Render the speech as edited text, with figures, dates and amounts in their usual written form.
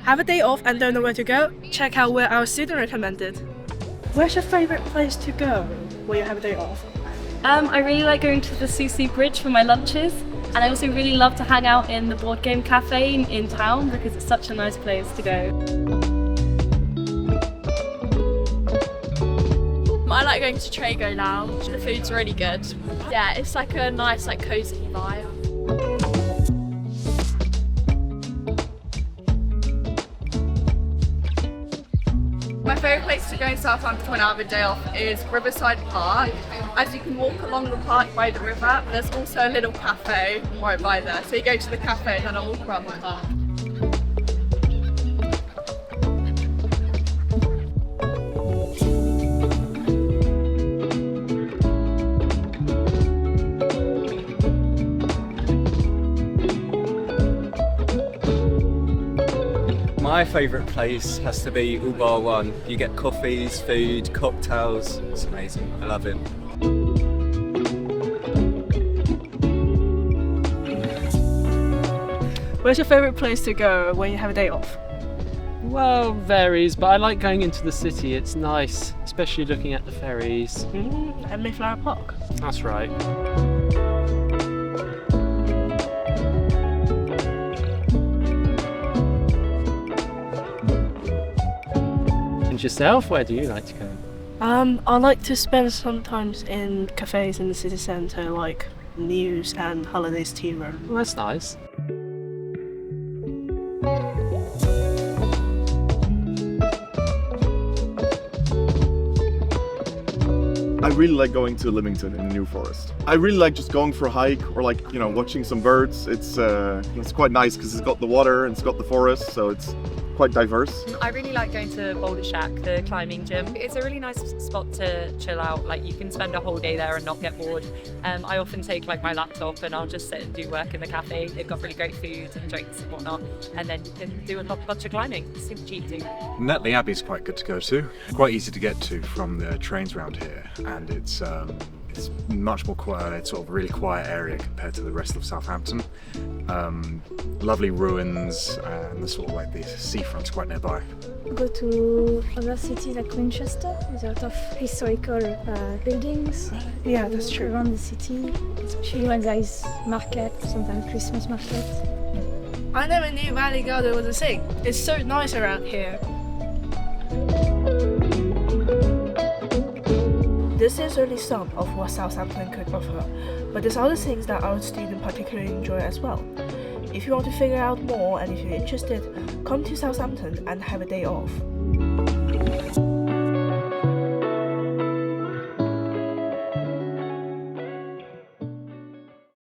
Have a day off and don't know where to go? Check out where our student recommended. Where's your favourite place to go when you have a day off? I really like going to the Cosy bridge for my lunches, and I also really love to hang out in the board game cafe in town because it's such a nice place to go. I like going to Trago Lounge. The food's really good. Yeah, it's like a nice, like cosy vibe. My favourite place to go in Southampton when I have a day off is Riverside Park. As you can walk along the park by the river, there's also a little cafe right by there. So you go to the cafe and then I'll walk around the park. My favourite place has to be Bar 1. You get coffees, food, cocktails. It's amazing. I love it. Where's your favourite place to go when you have a day off? Well, varies, but I like going into the city. It's nice, especially looking at the ferries. And Mayflower Park. That's right. And yourself, where do you like to go? I like to spend sometimes in cafés in the city centre, like News and Holidays Tea Room. Well, that's nice. I really like going to Lymington in the New Forest. I really like just going for a hike or watching some birds. It's quite nice because it's got the water and it's got the forest, so it's quite diverse. I really like going to Boulder Shack, the climbing gym. It's a really nice spot to chill out. Like, you can spend a whole day there and not get bored. I often take my laptop and I'll just sit and do work in the cafe. They've got really great food and drinks and whatnot, and then you can do a bunch of climbing. It's super cheap too. Netley Abbey is quite good to go to. Quite easy to get to from the trains around here, and it's much more quiet. It's sort of a really quiet area compared to the rest of Southampton. Lovely ruins, and the seafront's quite nearby. Go to other cities like Winchester. There's a lot of historical buildings. Yeah, that's true. Around the city, especially when there is market, sometimes Christmas market. I never knew Valley Garden was a thing. It's so nice around here. This is only some of what Southampton could offer, but there's other things that our students particularly enjoy as well. If you want to figure out more and if you're interested, come to Southampton and have a day off.